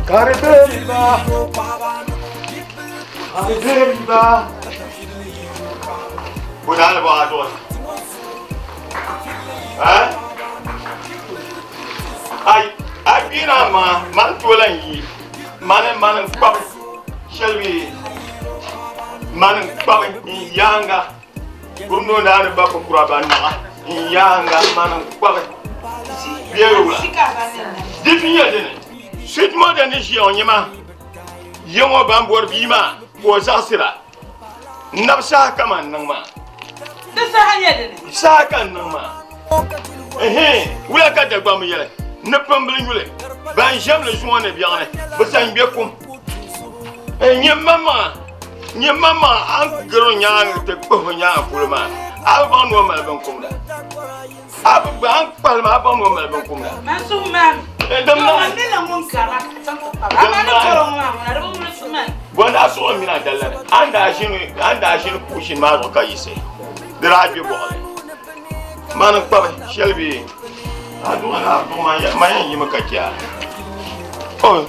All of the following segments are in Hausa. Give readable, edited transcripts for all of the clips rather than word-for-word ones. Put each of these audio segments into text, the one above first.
Caribbean, Caribbean. What are about what? I've been on my man to Langy, man and pop, shall we? Man and pop in younger, who know that about Kurabana, in younger man and pop. Definition. Sweet more than this year on your man. Young or bamboo bima was Asira. Nabsa come on, no man. Saka no man. We are got the bomb yellow. No pumbling will it. Ban Jamless one of Yana, but I'm Bekum. And your mamma, I'm growing young to Pohoyan for a man. I've on woman of Kumda. I've been Palma on woman of Kumda. Masu man. And the man, when I saw me at the letter, and I should push in my work, you say. The right boy. Man of Papa shall be. I don't have my Yamakatia. Oh,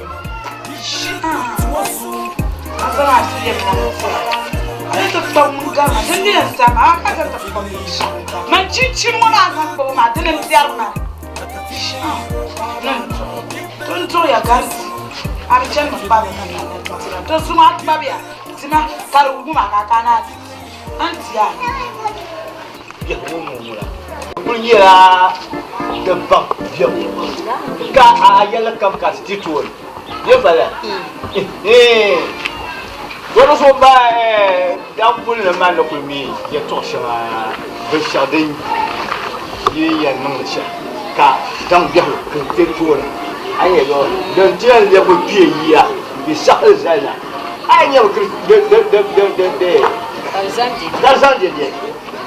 I took some gun, and some I got a commission. My chicken one I for my dinner, don't throw your guns. I'm a gentleman, Babby. Don't smart Babby. Sima, Karuma, Cana. Auntie, yeah, the buck, yellow come constituent. Yes, what was one by down pulling a man up with me? You're talking with Sharding. Ye and Nungasha. Don't get constituent. I don't tell you would be a year. Be solid. I never the that's not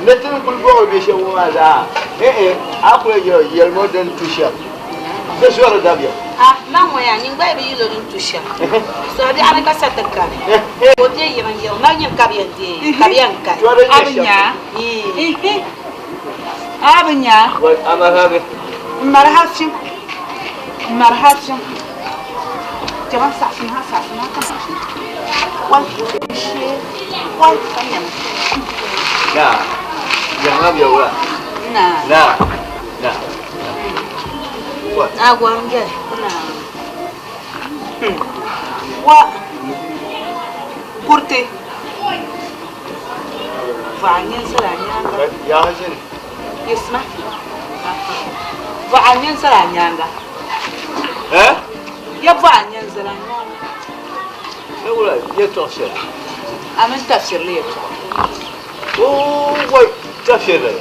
nothing could go with your woman. After your modern t-shirt. That's what I do. Now I am baby you learn to share. So the Anaka set the car. What day you and your Nanya Cabianca. Avanya. What am I having? Marhachim. Jamasafin has one yeah. You have your work. No. What? I won't get what? Purte. Vanyan Saranyanga. Yasin. Yes, ma. Vanyan Saranyanga. Eh? Vanyan Saranyanga. No, you're talking. I'm in touch later. Oh, what? Tafira.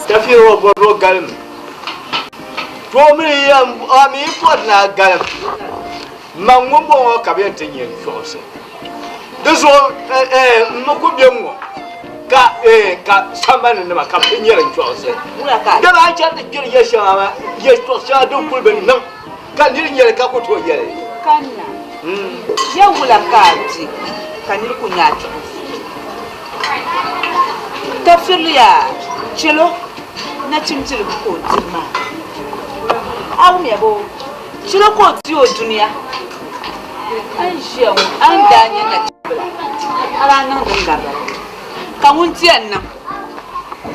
Tafira of Rogan. For me, I'm important now, Gallup. Mambo Cabineting in Force. This one, Mokubium. Got somebody in my company in Force. Then I chat the Gilly Yeshama, yes, to don't put them. Can you get a couple to a year? Ya will have got can you kunyat? Tafilia, Chilo, nothing to the court, man. I'll never. Chilo court you, Junior. I'm sure I'm Daniel. I know the gather. Kamuntiana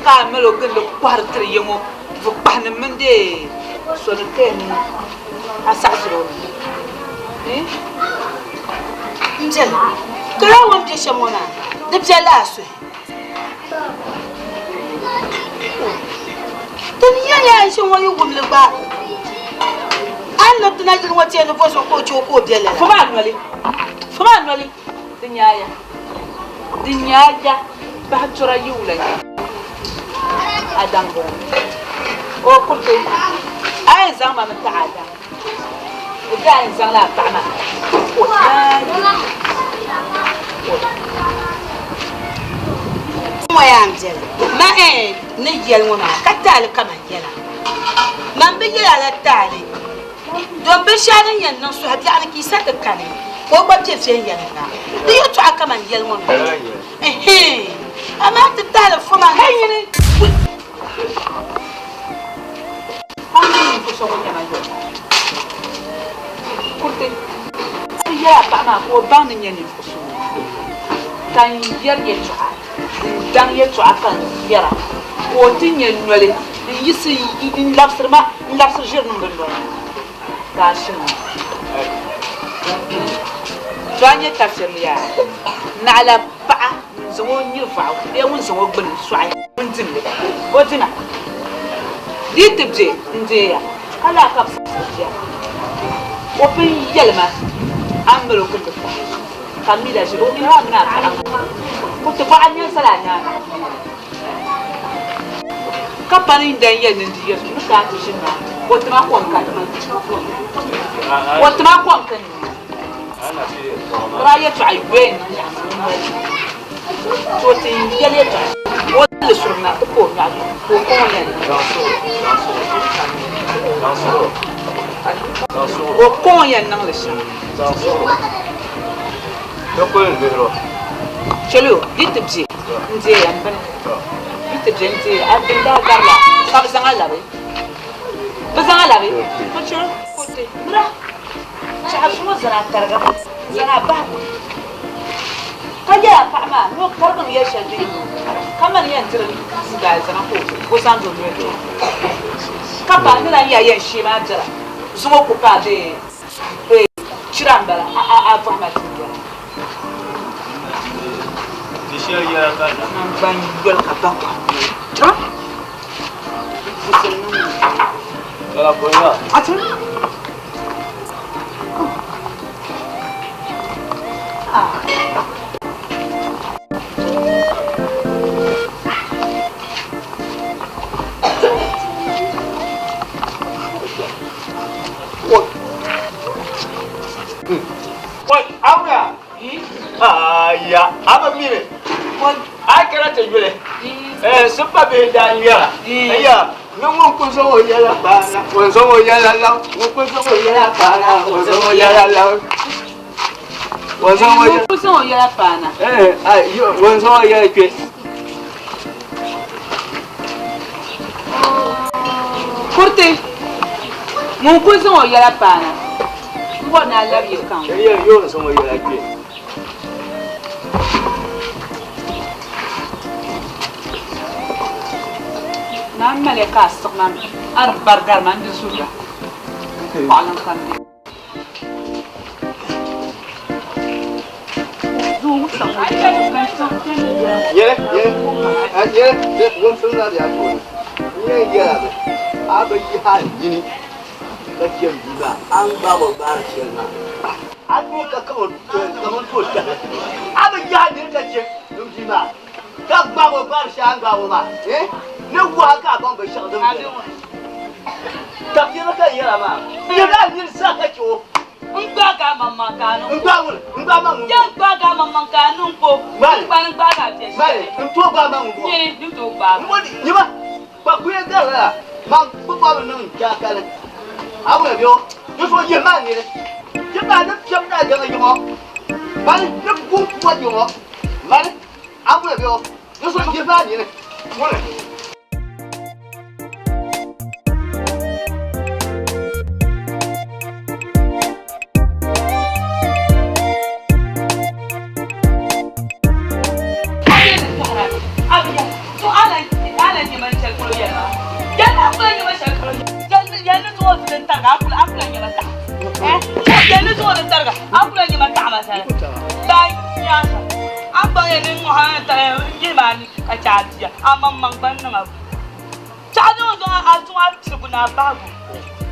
Carmelo good look quarter young for Panamande. So the 10 assassin. Njela, kala wamje shamona, debja laswe. Taniya ya shomwa yu gumle ba. Anna tunaji nwati eno foso ko choko biela. Fama nwali. Dinyaya. Bahachora yula. Adango. O kulte. Ay zama mtaada. Idan zala bama. Moyangel. Ma ne yel wona katale kama yela. Man be yela la tale. Do be shane yen no so hadi an ki sata kane. Ko ba te fe yela na. Do you to akama yel wona. Ama te tale fo ma hayni. Ani ko so ko nyama yo. Kurte. Ya pa ma ko ban ni ni fusu. Tan yer ye twa. Dan ye twa kan yara. Ko tin ye nwele. Yisi in lapsirma, in lapsir jir nung do. Ga shin. Twanye tafsir ya. Na ala pa zongo nyirfa. Be won zongo gbin swai. Won tin le. Ko tina. Ditibje ndeya. Kala ka ya. Open yelma. Amelo kunta. Kamila jiro ni ha na ka. Ko te ba anya sala nya. Kapani den yen ndi yesu nu ka ti shin na. Ko te ma ko kan. Ko te ma ko kan. Ana ti. Ra ye try wen. So te yele try. Wo le surna to ko nya. Ko ko yen. O ko yen nang le shin. Dokol biro. Chelo, ditibji. Nje yan ban. Ditibji nje abinda garla. Ka bazanga labe. Bazanga labe. Ko chelo, ko te. Mra. Cha shmo zara karga. Zara ba. Kaya pa ma, no karga ya shadi. Kaman yan tira siga zara ko sanzo nwe. Kapa nila ya yan shi ma jara. Zumo ko ka de. Chirambala a fahmati. Dishia ya ka. Ban gol ka ta. Tra? Kala ko ya. Atu? Ah. Ya, apa mire? Ai kera te jule. Sepa be da nyara. Ya, nungu kunso o yala bana. Kunso o yala la. Kunso o yala bana. Kunso o yala la. Kunso o yala bana. Yo, kunso o yala kwe. Kurte. Mun kunso o yala bana. Ngo na love you kan. Yo, kunso o yala kwe. Nam maleka asqman arbar garman disuga. Qalan khandi. Zo sa. Ye, won sunna ya ko. Ye ya ba. Aba yi ha yini. Ka kiyam diba an ba ba ba shirna. An ne ka kawo kaman to ta. Aba yi ha ne ka ce dum diba. Ka ba ba ba shan ba ba. Ne wa ka ban ba shan dum. Tafsir ka yi rama. Ye ga ni sa ka ciwo. Ngbaga mama kanu. Ngba ma mu. Ya ngbaga mama kanu ko. Ngbaga je. Mare, nto ba ma mu. Ni ni to ba. Ngodi, ni ba. Ba ku ye ga la. Ma bu ba nu ja ka le. A bu yo. Yo so ye ma ni le. Ye ba na cham da ga yo mo. Ba ni ku ku yo mo. Ma ni a bu yo. Yo so ye ba ni le. Mo le. Amang ban na chado do atwa tribuna bago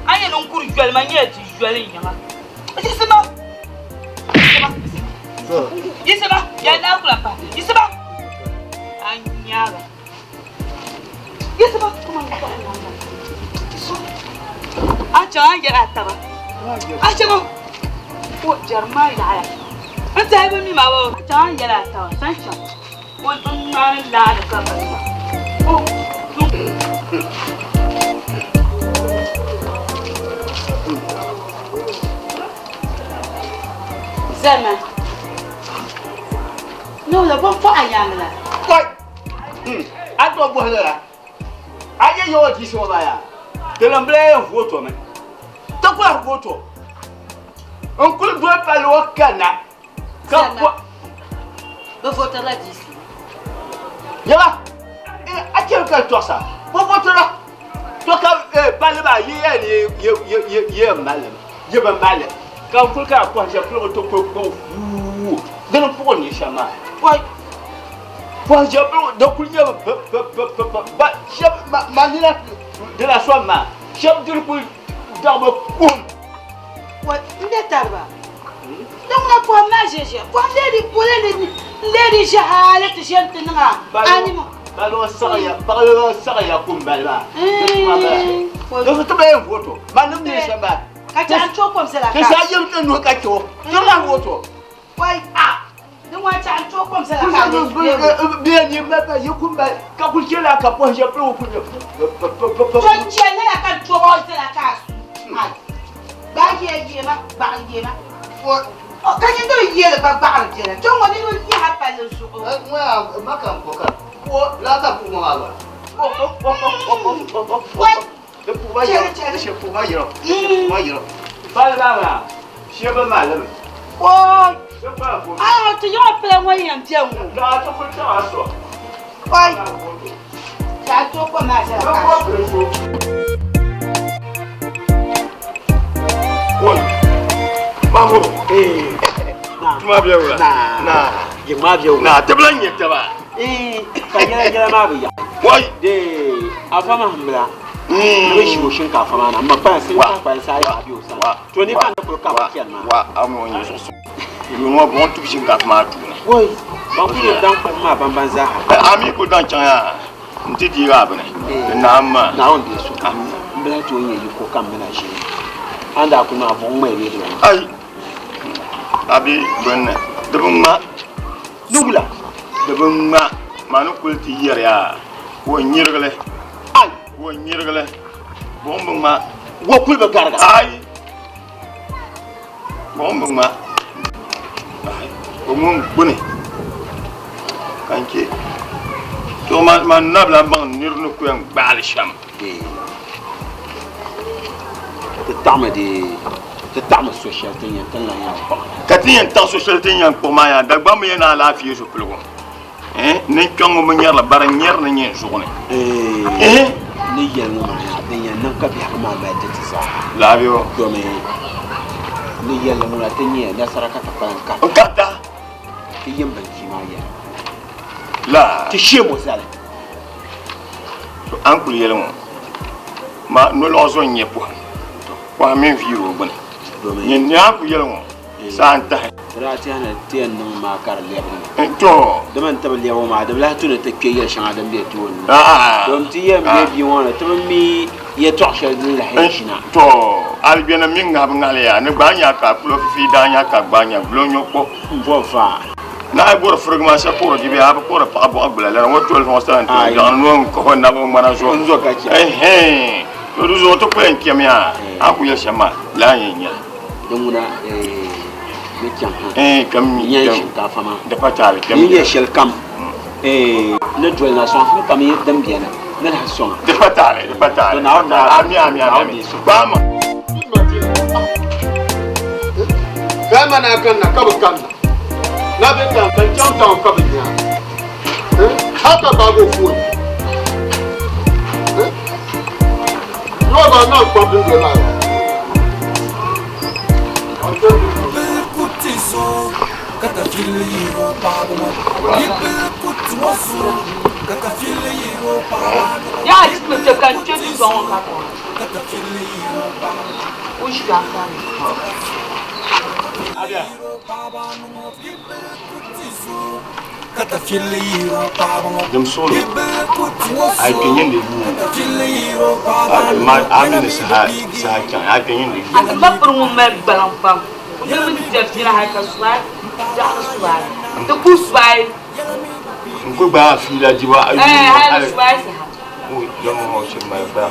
anye no nkuru jwel manye ti jwel nyama yisema ya na kula pa yisema anyara yisema kuma ko acha ya ataba acha mo ko jarma ya anta hebe mi mawo acha ya ataba sancha won na la ka ba oh Zama. No, la bon fa ayamla. Koi. A to bo hala. Aye yo ti so ba ya. Te lamble voto me. To kwa voto. On ne doit pas le cana. Quand quoi? Le vote là d'ici. Y'a à quel cas toi ça? Pour votre là. Toi quand parle pas hier mal. Il va mal. Quand vous cas quoi j'ai plus retour pour vous. De nous pour ni chama. Ouais. Pour j'ai plus donc il y a manila de la soie ma. Chef du coup d'arbre boum. Ouais, n'est pas. Donc on peut manger. Pour les jahalet gente nga. Animo. Balon saraya kumbala. Donc tu bien photo. Manum ni chama. Quand tu as comme c'est la carte. C'est ça y a nous kacho. Tu la photo. Ouais. Ah. Donc moi tu as comme c'est la carte. Bien ni mata yukumba. Kakulche la kapo j'ai plus au coup. Tu tiens la carte c'est la carte. Bagema. Oh, quand tu es le papa, tu as pas le jour. Moi, ma campoca. Oh, là, t'as pour moi. Le pouvoir, je pouvoir, pas là, je veux mal. Oh, ah, tu as appelé moi un petit peu. Là, tu peux faire un sort. Oui, tu as tout commencé à Maman, tu m'as bien ouvert. Je m'as bien ouvert. Tu m'as bien ouvert. Kanyala mabiya. Oui. De afama mbla. We shi oshin ka afama na ma pa se pa sa ya bi osa. To ni kan ko ka ba kian ma. Wa amu onye so so. Yo no bon tu shin ka ma tu na. Oui. Ba ku dan ko ma banbanza ha. Ami ko dan chan ya. Nti di ga bane. Na ma. Na on de so. Mbla to yin yi ko kan mena shi. Anda ku na bon mai be do. Ai. Abi bonne. De bon ma. Nugula. De bon ma. Manu kulti yer ya. Wo nyirgle. Ai, wo nyirgle. Bombu ma. Wo kulba garga. Ai. Bombu ma. Ai. Wo mun bune. Kanke. To man nabla bang nirnu ku yang bal sham. Te tama social tin yan tan la ya pa. Katin tan social tin yan ko ma ya dagba mu yana lafiya so plugo. Ne chongo mo nyar la bara nyer na nyen journée ni yel no ma de yan nan ka bi ma ba de tisa la bio do me ni yel no la te nyen na saraka ta pan ka kata ki yem ban ki ma ya la ki shemo sale an kul yel mo ma no lo zo nyepo wa men viro bon do me nyen ya ku yel mo santa ratiana tien no ma kar lebe to de man tabal yawo ma de la tuna te ke yel shanga dem de tuon dom ti yem be bi wona to mi ye to shel ni la hechina to albiana minga ngale ya ne banya ka kulo fi danya ka banya blonyo ko bo fa na bor fragment sa pour di be ha pour pa bo agula la wo tol fon stand to no ko na bo mana so nzo ka ci to du zo to ko en kemia aku ya shama la yenya domuna comme il ka fama de patale il y a shel kam le duel na son comme il dem bien na la son de patale ami bama kama na kan na kabu kan na be kan ban chanta ko binya hata ba go fu no ba na ko bi la Ya, tu te quand tu es dans un rapport. Où je vais dem solo ay kenyen de ma amene sa kan ay kenyen de ba pour mon mec balan fam je me dis que tu as ka swag ja swag to ku swag ko ba fi la diwa ay ha swag oui yo mo che ma ba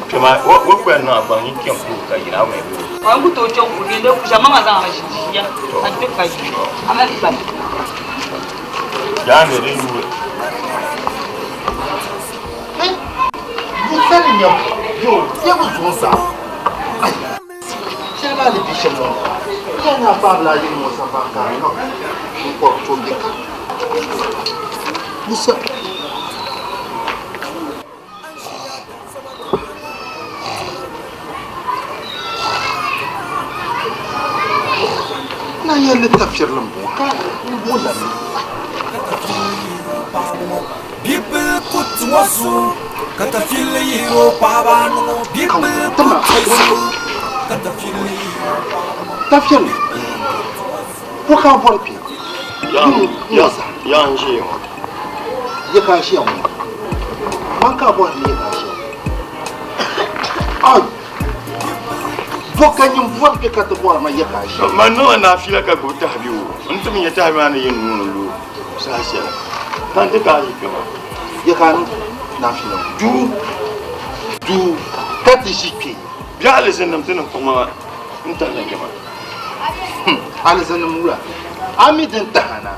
que ma wo ko na ba ni ken ku ka ina me ko ku to chon ku ne ku jama ma za ma shi ya an to ka ji amma ba ya me de lu yo, eu vou usar. Você vai de bicho, Kana parla de mo sa pa ka no. Ko to de ka. Musa. Na yelle tafsir lambo ka wala ni. People put wasu kata fili yo pabano people put wasu kata fili Tafsir. Ko ka bor pi. Yang shi Ye ka shi mu. Man ka bor ni ka shi. Ai. Boka nyum bor ke ka to bor ma ye ka shi. mano na fila ka go tahbiu antum ya tahbana yin nunu sa sia tan te ka yi kama Ye ka na fi no. Du ka ti shi pi. ya alisan nam tunan kuma intan da kama Alizan mula. Amidin tahana.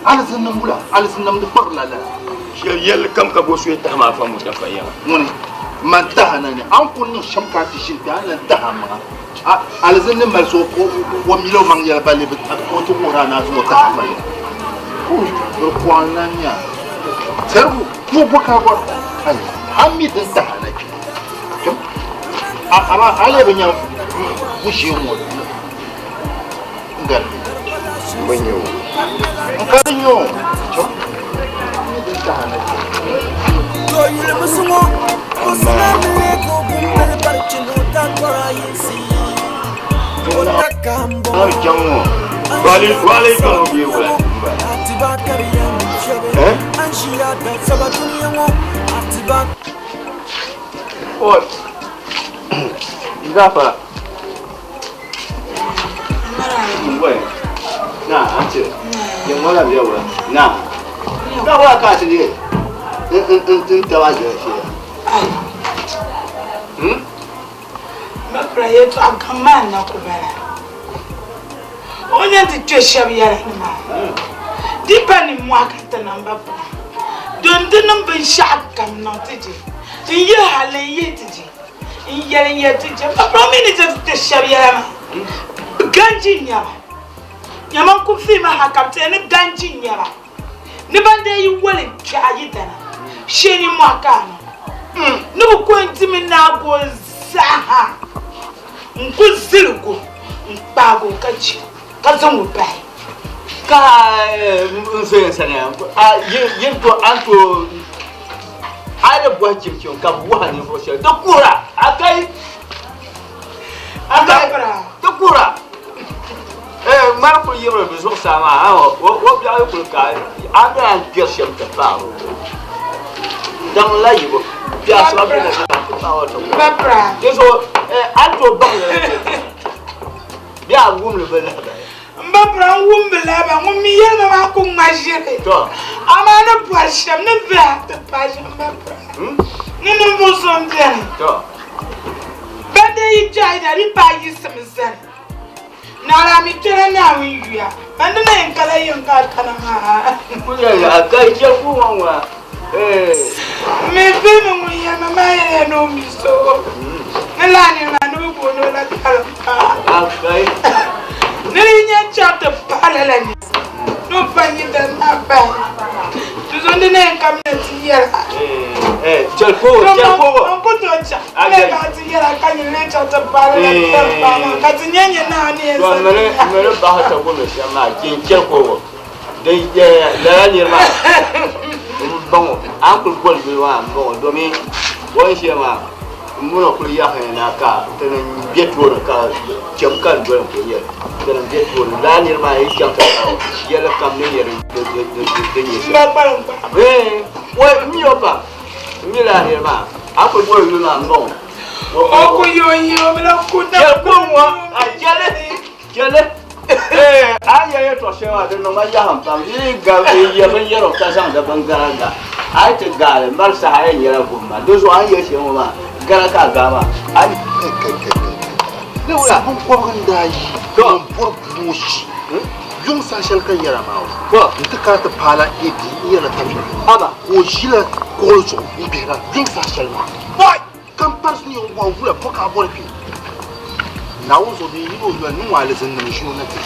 Alizan mula. Alizan nam de parla la. yel kam ka go su ta ma fa mu ta fa ya Muni man tahana ni an kun no shamka ti shin ta nan tahama. Alizan mal so ko wa milo man ya bale bit ko to qurana so tahama. Ko ko ananya. Serbu mo boka ko. Ai amidin tahana ki. Ama ale benya bushi mo. Ngal. banyo Nkarinyo. yo yule musumo usinamile ko bumbele barchino tatwara yesi otakambo har jango wale kan bi wala atiba kariya chebe anshia da sabatuni mo atiba o gafa ngwe na ante yin wala biya wala na wa ka ti ni in ta wa je shi Mapra yetu akamana kubara. Onye ndi tweshabi yara ma. Dipa ni mwaka tanamba po. Donde namba shakam na tiji. Inye hale yetiji. Inye yetiji. Mapra mini tweshabi yara ma. Ganji nyaba. Nyama kufima hakamte ne ganji nyaba. Ne bande yi wole chayi dana. Sheni mwaka no. Nubu kwenti mina go zaha. Nkuzilgo mpago kachi kazongo bai ka mfe sana yin to anto ada buah cimcium ka buah ni bosya to kura akai to kura mar ko yero be so sama wo bia ko ka ada an piercem ta pa dan la yibo bia so ba na ta wa to Bapra so anto ba bia wum le bela Bapra wumbela ba ngumi yema ma ko ngajere to amana pasham ne ba te pasham Bapra ninu bosom bien to bade yi jaida ri pa yi semzen na la mi tere na wiya ande na enkala yenka kana ha kuya ya kai ke ku wanwa me be me muya mama ya no mi so nilani na no bo no la kalpa akai Nilinya chata parala ni. No fanyi da na ba. Tuzonde na kamnati yara. chelpo Onko tocha. Le ka ti yara kan le chata parala parala. Ka ti nyenye na ni esa. to mere ba ta ko me shama kin chelpo dai la ni ma bon an ko gol bi wa bon do mi won shema muna kul ya na ka tanan beto ka jamkan gol ko yer tanan beto la ni ma yi jamkan yela kam ne yer de ni Ba ba. wa mi opa mi la ni ma an ko gol bi ma bon Oko yo me la kuna. chelpo wa a jele aya ya to shewa da no ma ya ham pam ni ga ya ban yaro ta san da bangara ai ta gale mar sa hayan yara gumma do so an ya shewa ma gara ka gama ai Ne wala bon ko ganda yi. To. Por bushi. Yung sa shel kan yara ma. ko Nta ka ta pala edi yara ta fi. aba Ko jila ko so ubera yung sa shel ma. Boy, kam pars ni wa wula poka bor pi. na wo so de yi wo yo nu wale zin na shi na ti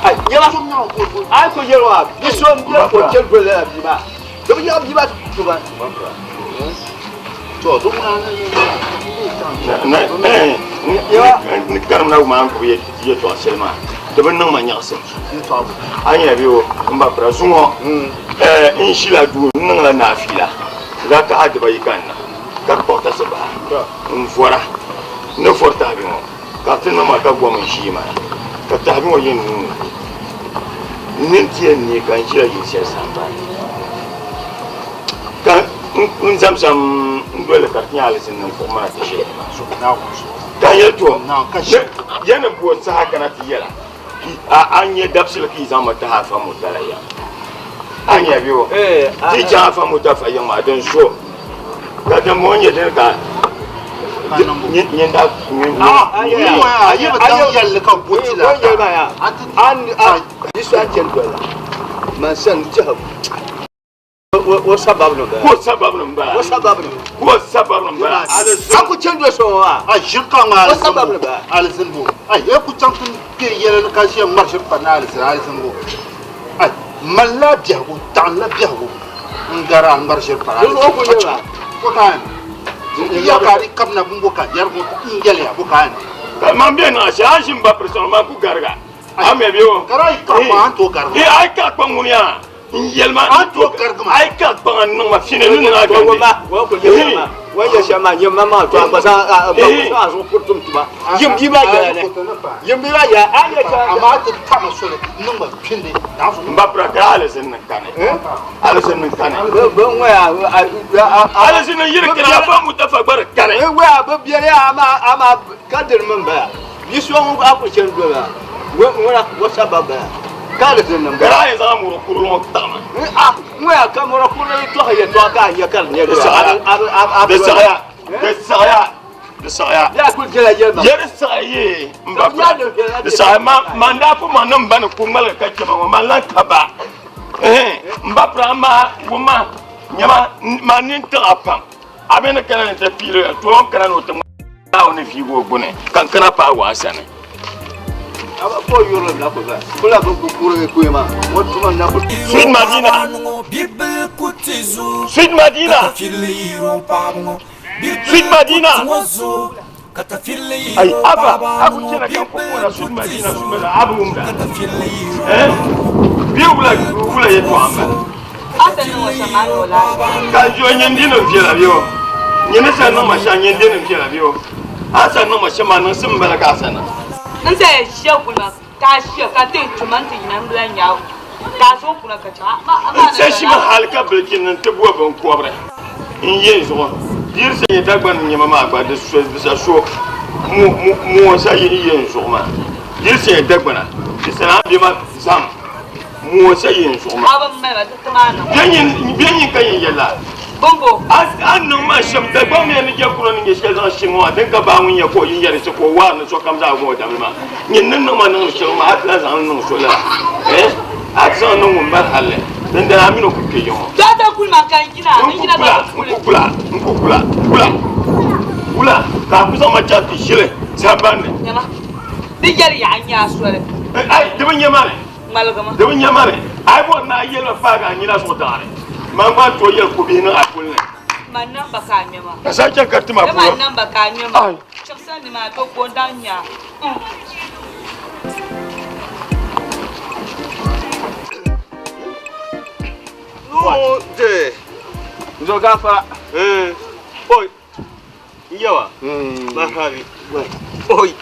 ai yala so na ko ai ko yelwa bi so mi ko kel bele bi ba to bi ya bi ba to ba to to na ya ni karam na ma ko ye to selma to ban nan ma nyakse ni to anya biyo mba pra sungo in shila du nan la nafila za ka hada bai kanna ka porta se ba fora no forta bi mo ka tin ma ka gwa mun shi ma ka ta bi mo yin nin tie ni kan shila yi sai samba ka un zamzam dole ka tinya sin nan ko ma ta shi so na ko ka yeto na ka shi yana buwa sa haka na tiyala an yi dapsil ki zama ta hafa mu tarayya an yi biyo ti ja hafa mu ta fayin ma don so ka da mo nye den ka nyen da ayi ba ta yalle ka buti la an disu an chen ko la man san jahab wo sabab no ba ko sabab no ba wo sabab no ko sabab no ba aku chen do so wa a shirka ma wo sabab no ba alisin bo ai e ku tan kun ke yele ka shi mar shirka na alisin bo ai malla biya ko tan la biya ko ngara mar shirka yo ko yewa ko kan ya ka ri kam na bumbo ka yar ko ingele ya ko kan man be na sha shin ba person ma ku garga am ya biyo karai ka ma to garga ai ka kwa ngunya yelma an to garga ma ai ka kwa nan ma fine nun na ga wo ko yewa wa ya sha ma nyem ma to ba sa so kurtum tuba yim bi ba ya ne yim bi ba ya an ya ta amma ta kama so nun ba pinde na so mba pra ka alisen nan kane alisen nan kane bon wa alisen nan yir kira fa mutafa bar kane wa ba biya ya ama kadir man ba yi so mu ba ko chen do ba wa sababa kala tin nan gara ya za mu kurun tama mu ya kamera kurun to ya to ka ya kal ne da saya ya ku jela jela yar saye mba da saya manda fu manan ban ku mal ka ke ma malan ka ba mba pra ma kuma nyama manin ta apam abena kana ta filo to kana no ta na fi go gune kan kana pa wasa ne aba ko yoro na ko ba kula ko kure ko ma wato man na ko Sweet Madina Sweet Madina Sweet Madina ay aba aku kira kan ko na Sweet Madina abu umda bi wula yeto amba asa ni wa samani wala ka jo nyendino fiela bio nyene sa no masha nyendino fiela bio asa no masha manan simbala ka sana nse shi kuna ka shi ka te tumanti nan blan yawo ka so kuna ka ta sai shi ma halka bilkin nan tubuwa ban kobre in yin zo dir sai ta gban nyama ma ba da so bisa so mu wasa yin zo ma dir sai ta gbana bisa bi ma sam mu wasa yin zo ma aban mai ba ta mana biyan kan yin yalla bongo an nan ma sham da ba mu ne ke kuno ne shi ga shin wa dan ka ba mun ya ko yin yare ko wa na so kam za go da ma yin nan ma nan shi ma atla zan nan so la atla nan mun bar halle dan da amino ku ke yomo da kulma kan kina min kina ba kula ka ku zama ta ti shire saban ne nyama dijar ya anya suare ai da ban yama ne malgama da ban yama ne ai bo na yelo fa ga ni na so tare man ba to yel ku bi na akul ne man nan ba ka nyama ka sake ka tuma ko man nan ba ka nyama shaksan ni ma to ko danya no de zo gafa oi yawa ba habi oi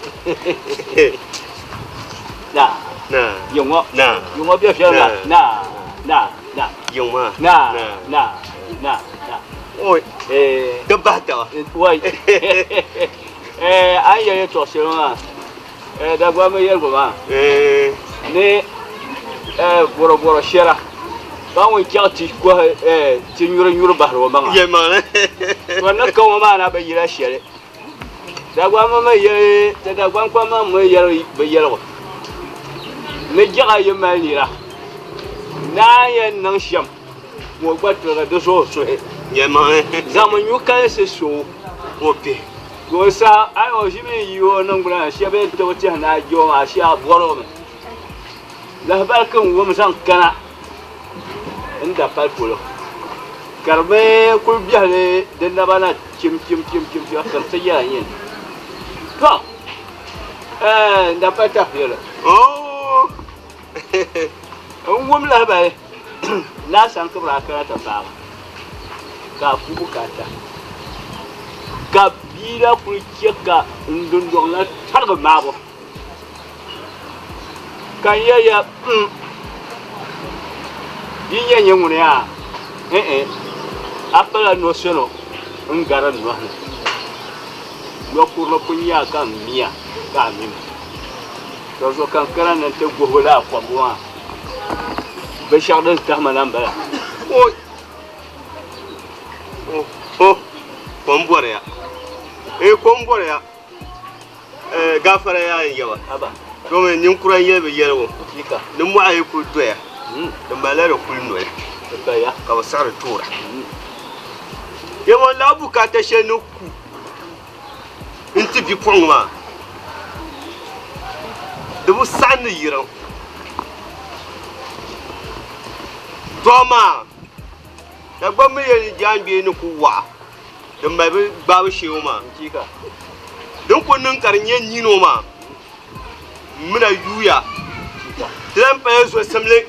na yungo bia fia na yungo na oi de bata oi ai ya to se ma da gwa me yer go ma ne boro shera ba won kyati ko tin yuro bahro ma ye ma wannan kan ma na ba yira shere da gwa ma ye da gwa kwa ma me yer ba yer ko ne jaga ye ma lira na ye nan sham mo gba to da so he ye ma zaman yu kan se so ope Gosa ai o jimi yo nan gura shi be to ti na jo ma shi aboro me la barkan wo musan kana inda palpolo karbe kul biale den na bana kim kar ta ya yin to da pata fira Oh. wum la ba na san ka ba ka ta ba ka ku bukata ka bira kulkeka ndundong la targa mabo kan ya yinya nyengune ya apala no sono ngara no no kurlo kunya kan miya ka mim to zo kan karan nan te gohola kwa bwa be shardan tahmanan bala Oh. Oh. Kombore ya. Kombore ya. Gafara ya yawa. aba Domin nin kuran yebe yerwo. kika Nin mu ayi ku doya. Da malare kulno ya. ta ya Ka wasar tura. Yawan labu ka ta shenu ku. Inti bi pongma. Dubu sani yiran. Doma. Da gbamu ye jambe ni ku wa. Da mai babu shewu ma. kika Don kunnin karnye nino ma. Muna yuya. Tilan pa yeso samle.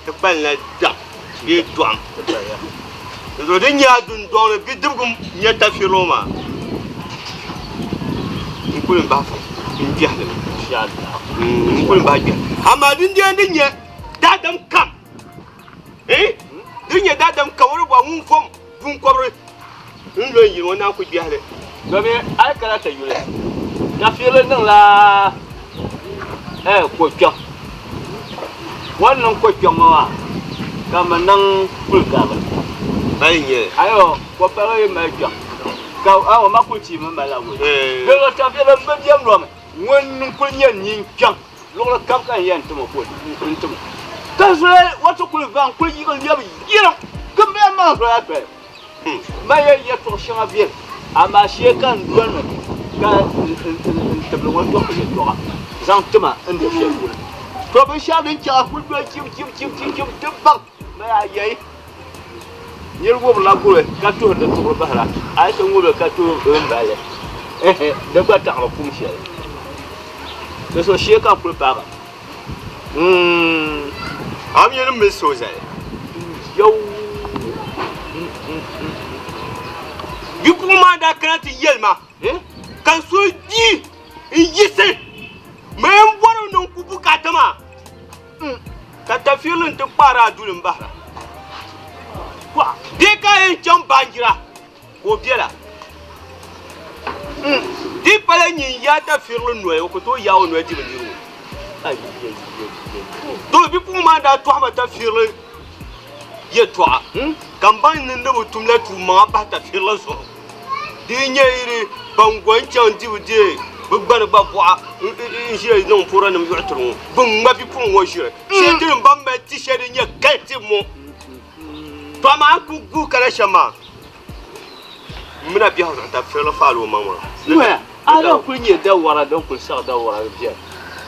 Ta ban la da. Bi duam. ta ya Zo din ya dun don bi dubgum nya ta firo ma. In kullum ba fa. In biya da. insha Allah In kullum ba biya. Amma din ya dadam kam. Din ya dadam kawar ba mun fom dun kwabre. In lo yi wona ku biya da. domin ai karata yule na filin nan la kokyon wannan kokyon mawa kama nan kulka ba Bayin ye. ayo kwafara yi mai kyon ka awa makulci min bala wuri gano ta filin babiyar rome wannan kunyen yin kyon lokacin kamkan yan tuma ko in tuma kan su wata kulban kulyi kan yabi yiran kan bayan ma su ya kai mai ya to shi ma biyar amma shi kan duwan ka tabbatar da ku to zan tuma inda shi ku to bin sha din ka ku do kim dubban mai yayi yirgo bla ku ka to da to bahra ai to ngolo ka to in bale da ba ta ku shi da so shi kan ku ba Am yenin mi so zai. yau Bi kuma da kanati yelma. Kan so ji yise. Men waro non ku bukata ma. Ka ta filin ta fara dulin bahra. Kwa de ka yin can bangira. Ko biela. Di pala nyin ya ta filin noye ko to yawo noye di bindiro. ai Do bi kuma da to ma ta filin ye to. Kamban nin da mutum la tu ma ba ta filin so. Di nyeri bangwan can di bude. Bugbar ba kwa in shi non fura nam yu'turu. Bun ma bi pun wo shi. Shi tin ban ma ti shi nya kati mo. To ma ku gu kala shama. Muna bi hawo ta filin falo mama. Nuya, ala kunye da wara don kun sa da wara biya.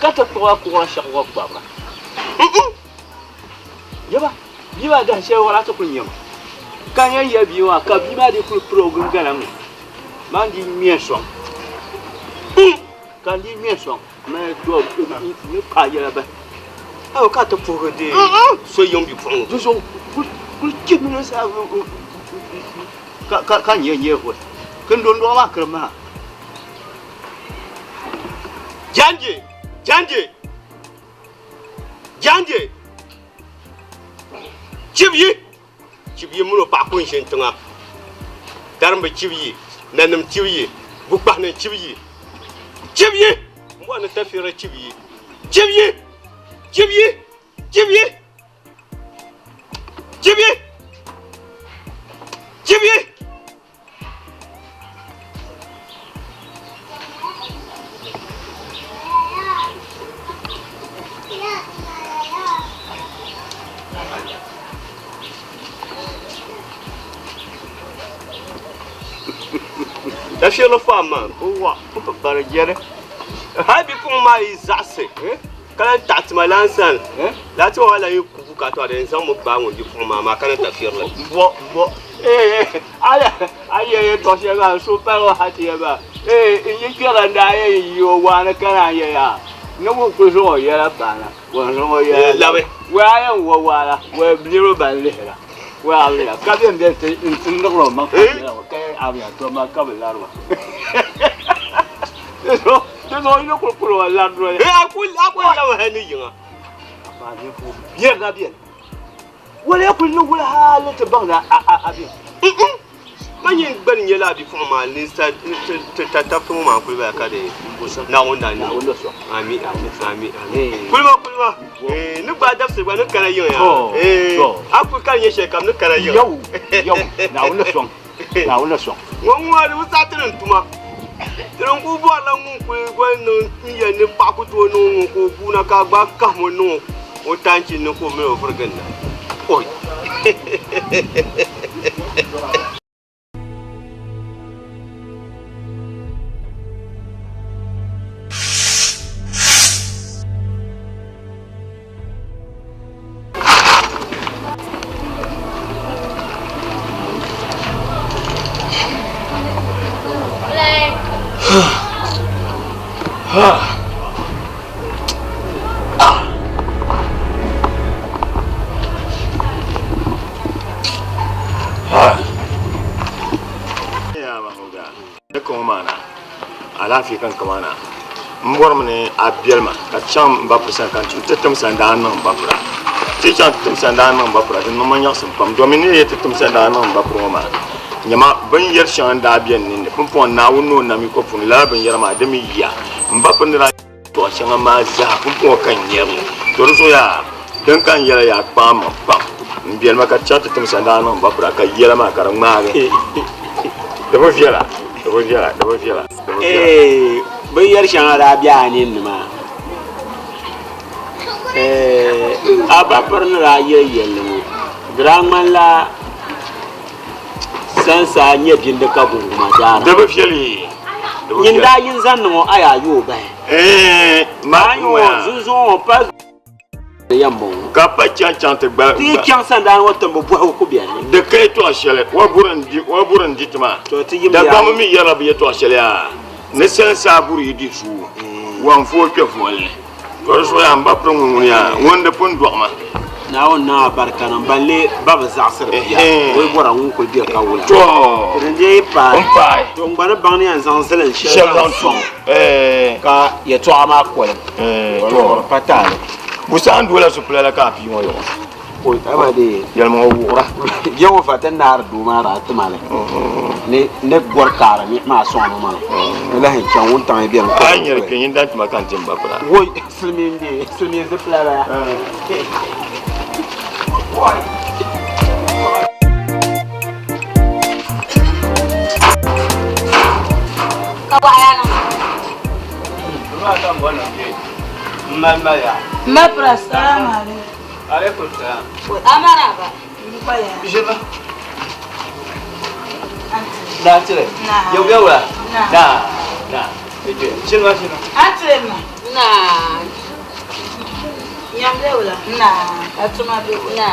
Kata kuwa kuwa shakwa baba. Yaba, biwa da shi wara ta kunye ma. Kan yan ya biwa ka bi ma di kul program ganan. Man di miye so. Kan di miye so. Ma do ni pa ya ba. Aw ka ta fo de. So yon bi pun. Do so kul kimi no sa ka nye ko. Kan don do ma krama. Janje. Chibyi muno pa kun shin tunga. Daramba chibyi, nanam chibyi, bukpa nan chibyi. Mo na tafira chibyi. la fiel femme wa bar jere ha bi ko ma izase kan tat malansan la to wala yi ku ka to da san mu ba mu bi ko ma kan ta fiel la bo aye to se ga so pa wa ha ti ba yi kira da yi yo wa na kana ya no mo ko so ya la bana wa so ya la we wa ya wa la we biro ban le la wa ya ka bien de in no ma ka ya to ma ka la ro no ino ko la ro akul la wa ni yin ba ni fu bien da bien wala yakul no wala halata bana a bien manyin barin ya labi kuma ma lista ta kuma ma kulba ka da na wanda ni so ami kulma ni ba da sai ba ni kana yin ya aku kan ya shekam ni kana yin yau na wanda so won wa ni sa tirin tuma tirin ku bo la mun ku gwanin iya ni pa ku to no ko bu na ka gba ka mo no o tanki ni ko me o furgan na oi alafi kan kamana mbor mne abielma ka cham ba pusan kan tutum sandan nan bapura ti cham tutum sandan nan bapura din no manya sum pam domine ye tutum sandan nan bapura ma nyama ban yer shan da bien ni pon pon na wono na mi ko pun la ban yer ma de mi ya mbapun ra to shan ma za pon kan yer to so ya dan kan yer ya pam pam bielma ka chat tutum sandan nan bapura ka yer ma karan ma ge de bo fiela bai yar shan rabiya ne ma abapar na rayayyen mu grandman la sansa nye bin da kabu ma dara da ba fieli yin da yin zan no aya yo ba ma yo zunzun pas de yambo ka pa chan te gba ti kyan san da wata bo ko biya ne de kai to ashele wa buran ditma da ba mi yara bi to ashele ya ne sen sa buru di su wan fo ke fo le to so ya mba pron ya wonde pon do ma na wonna barkana balle baba zasir biya wai bora ngun ko biya ka wula to rende pa to ngana bangni an zanzelen shelan ton ka ya to ama ko to patale busan dola su pula ka fi mo yo o abade yalma wura yawo fatan nar du mara tumale ne gor kara ni ma so no mala la hin kan won tan biyan ko anyar ken yin dan ma kan timba fura woy silmin ze plara woy kawaya no ma ta bona ke mama ya ma prasama alaikum salam amara ba baya jeba na tire yo gawa na ije shinwa atire ma na nyamle wala na atuma be na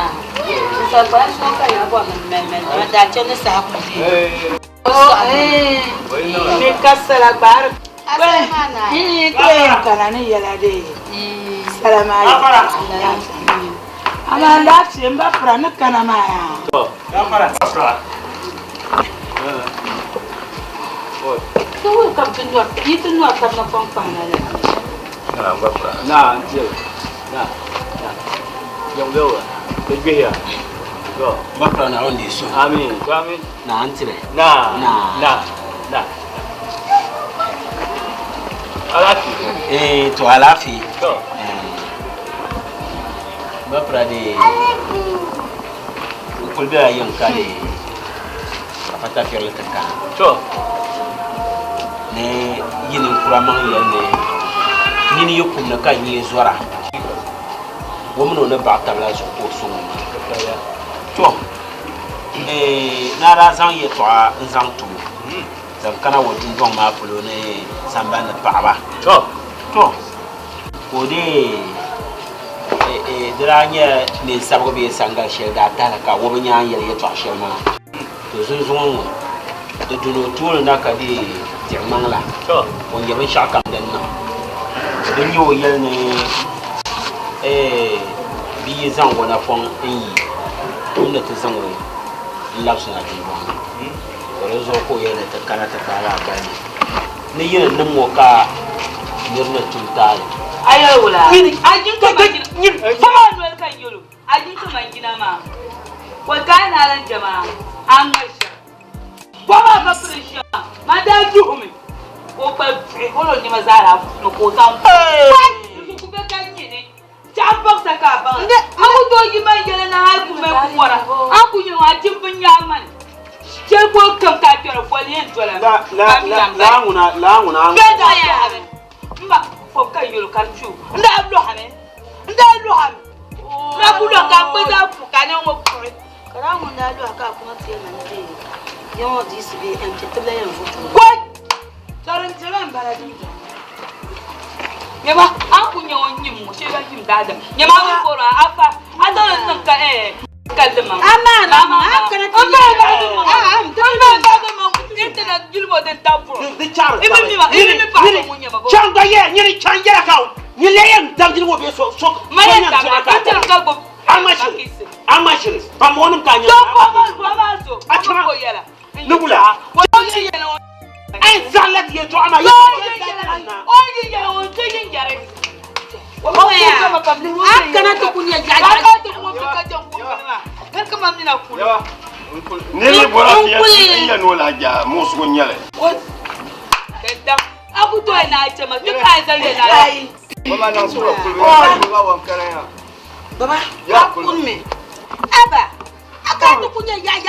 sa ba so ka ya bo men da chene sa ko ni kasala bar ni ko kana ni yala de salama alaikum amanda chemba pra na kana ma ya pra Kau kam tunjuk, itu nuat kam nak pangpang ada. na ba fura na je na yo gawa ke ya go bakra na on diso amin na antire na alati to alafi to bakra de kulbe ayon kale pata fiole taka to ne yinin kuraman yanne nini yokum na kan yi zora womuno na ba tabla so ko so to na ra zan ye to zan tu zam kana wodin don ma fulo ne samban da baba to ko de dranya ne sabgo be sanga sheda talaka wo nya yele ya to shema to sun zuwan da duno tuwo na ka di jamangla to won yaban shaka dan nan dan yo yel ne bi zan wona fon yi tun da ta san wani lafsu na jiwa wani zo ko yana ta kara gani ni yin nan moka nirna tuntare ayo wala ajin ka mangina sama no kan yolo ajin ka mangina ma ko kana ran jama'a an masha baba ka prisha mada juhumi ko ba holo ni mazara no ko tan ku be kan ni jabok saka ba aku do yi mangina na ha ku me ku wara aku yi wa timbin yaman ke ko kam ka tero ko yen tola la nguna ke da ya mba fo kan yolo kan chu nda lo hame na bulo ka pe da fu ka ne mo kure kara mo nda lo ka ku na tie na ndi yo di si be en ke tele en fu ko taran taran bara di nyama an ku nyawo nyim mo she ba nyim dada nyama mo ko ra afa adon nan ka kaldama ama akana ti na julbo den tafu di char ibi mi ba mo nyama bo changa ye nyiri changera ka ni leyen dangir wo be so maya ta ka go amashiri pamonum ka to ko ma ko yela nubula ko ni yela ay zalat ye to ama ye o ye ya o te yin yare o ya akana to kunya jaja ka to mo ka jan ko na kama mina kula ne bora ti ya no la ja musu ko nyale da aku to na chama to ka zan da na mama na so ko ba wan karaya baba ya kunme aba aka to kunya ya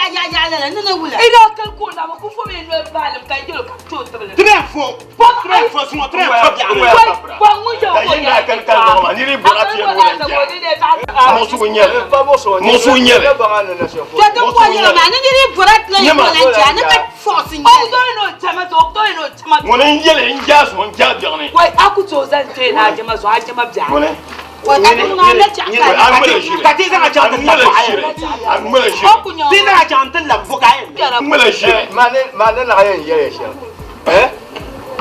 la na wula ina kan ko na ba ku fo me no balam kan jelo ka to tabale très faux sumo très bien ko mu jo ko ya kan ma ni bora ti ya no la ja musu ko nyale musu nyale ba ngana na so to to ko ya ma ni bora la ya la ja na ka force ni o do no chama to woni yele nja so nja bione wai aku to zan te na jama zo ajama bia woni wai aku na na cha ka ti zan ajan tan la amala shi ti na ajan tan la fuka amala shi ma ne na yin yele shi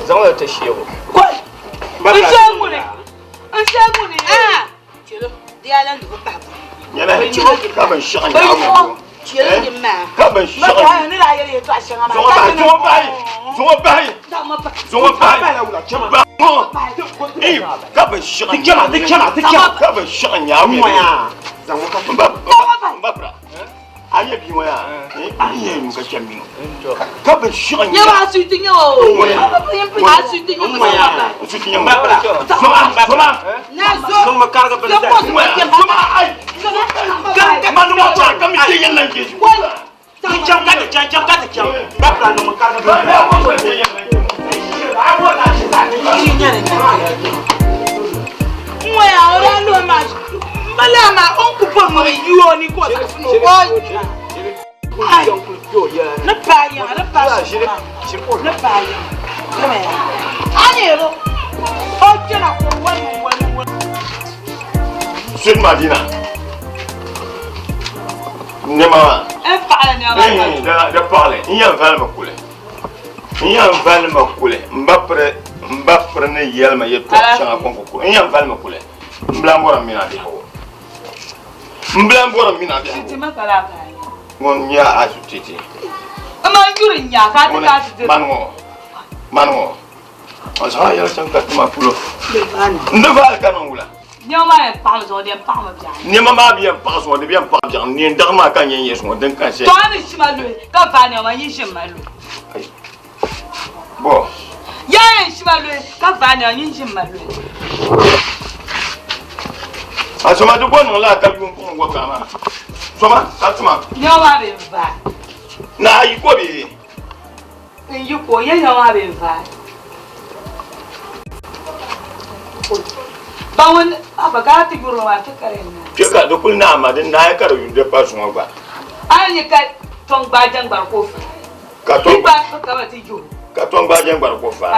zan ta shi yo wai an shemu ne ah kilo dia lan du ba yana ka ban shi an ya kilo ni ma ka ban shi ma ka ni la yele to ashan ma zongo bai la wula chama ba ka ban shi an ka ban shi an ya mu ya zango ka ba bra anya bi mo ya anya mu ka chambi ka ban shi an ya ba su tin yo a su tin yo ma ya su tin yo ba bra soma na zo ma karga bele soma ai manu ma cha ka mi te yan nan ke jam ka ba bra no ma karga bele mwa ya ora ndo ma malama onku po mo yuo ni ko ta funu ko na pa ya na pa ya kama ya ani ro o jena ko wani Sud Madina ne ma e fa ne ma da parle iya val ma kule mbapre ne yelma yeto changa konko kule iya val ma kule mblambora mina bi hawo ti ma kala ka ngon nya asu titi ama yuri nya ka ta ka ti mango asa ya changa tuma pulo ndeva kanon wula nyoma e pa zo de pa ma bia ni mama bien pas on de bien pas bien ni ndama kan yen yeso den kan se to ani shimalu ka va ne ma yin shimalu bo ya yin shimalu ka va ne yin shimalu asoma du bono la ka bi ko ngo kama soma atuma nyoma be va na yi ko bi yi ko ye nyoma be va bawon abaga ti guro wa ta kare na peka do kul na ma den na ya karo yunde pas ngba ani ka tong ba jang ba ko ka to ba ka ba ti jo ka tongba jangbar ko fa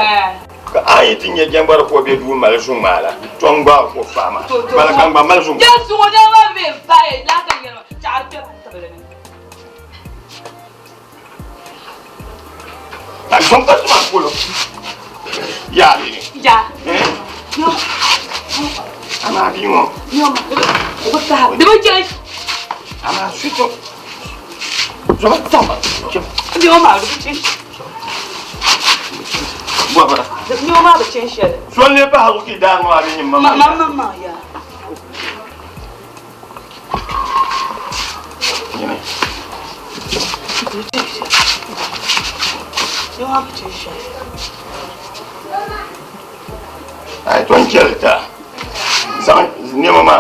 ka ayi tinye jangbar ko be du mal sun mala tongba ko fa ma bala kan ba mal sun ya su ne wa be fa la ka yero char pe tabele ta tongba ma ko lo ya ni ya yo ama bi mo yo ma ko ta de ba je ama suito so ba tamba yo ma do chi bo bara yo ma ba chen shele so ne ba ha ki da mo abi ni mama mama ya yo ma ba chen shele ai ton kelta san ne mama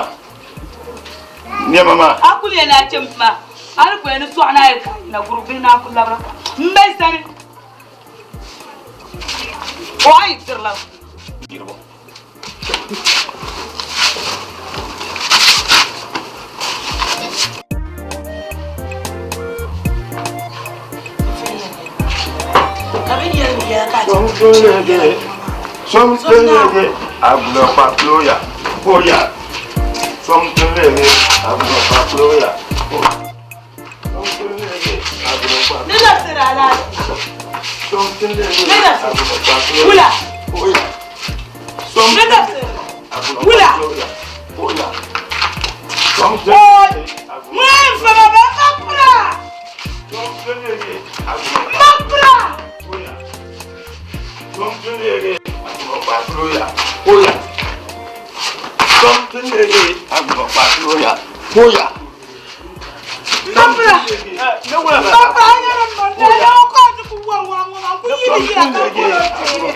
akuli na chempa ar ko en so na ya na gurubi na kula bra mbay sani o ay dirla girbo kabini ya ka something ablo paploya boya something ablo paploya nina sirala something nina ablo paploya wula boya nina something ablo wula paploya boya something mwen fama ba mapra something mapra boya something Paploya, boya. Something ablo paploya, boya. mapra No wala. mapra ya na ya ko ku wa ku yi ya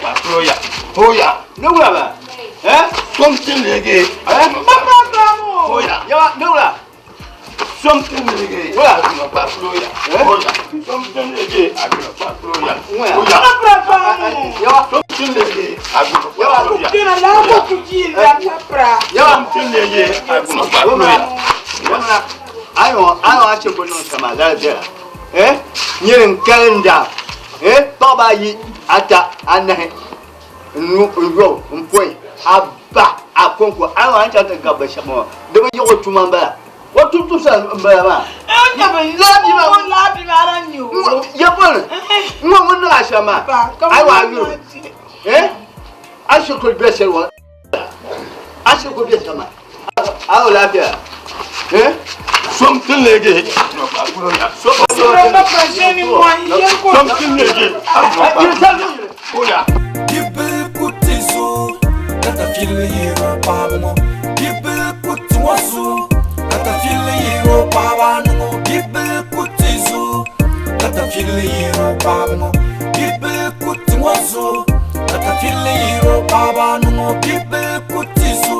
Paploya, boya. No wala. Something mapra ba mo boya. Ya, no wala. Something wala paploya, boya. Something ablo paploya, boya. mapra ba mo Ya, something ablo paploya. kina la ko ku ji ya mapra Something ablo paploya. ayo ache bono sama dada nyirin kalenda baba yi ata anahe nro mpoi aba akonko ayo ancha ta gaba shamo de ba yogo tumamba watu tusa mbaya ma labi ma ran you ya bon mo mo na shama ayo ayo ashe ko be selwa ashe ko be sama ayo lafiya Something no paploya. Something boya. People put so that I feel hero pabmo. People put so that I feel hero pabano. People put so that I feel hero pabmo. People put so that I feel hero pabano. People put so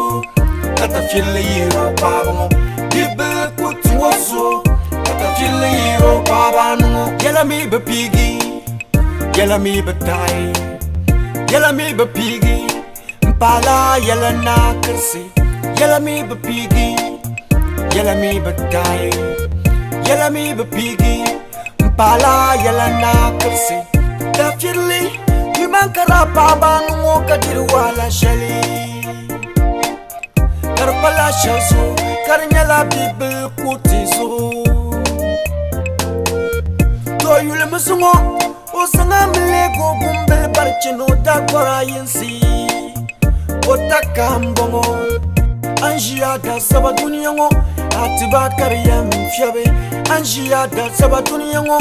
that I feel hero pabmo. People put so that I feel hero pabano. Yella me be piggy, yella me be die. Yella me be piggy, mpala yella na kersi. Yella me be piggy, yella me be die. Yella me be piggy, mpala yella na kersi. Definitely, you man karapa bangu kadirwala shali. Karpala shazu, karnyala bibil kutizu. To yule musungo. Osanga mlego bumbel barchino takora yensi Otakambongo Anjia da sabadunyango Atiba kariyam fyabe Anjia da sabadunyango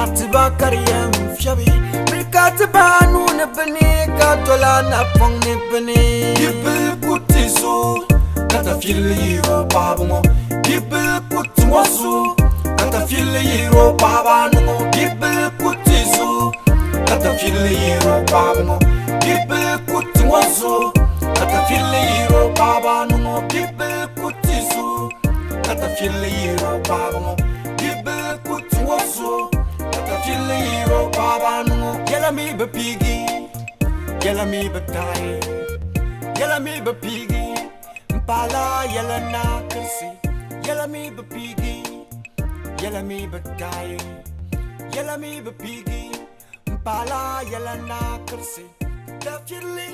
Atiba kariyam fyabe Mikati banu nebeni Katola napong nebeni People kutiso Kata fili hiro babungo People kutuwaso Kata fili hiro babanungo People kutiso Kata fili hiro babungo People kutuwaso Kata fili hiro babanungo People kutiso Kata fili hiro babungo People kutuwaso Kata fili hiro babanungo Yella me be piggy Yella me be die Yella me be piggy Mpala yella na kersi Yella me be piggy Yella me be die Yella me be piggy Bala yala na kursi da firli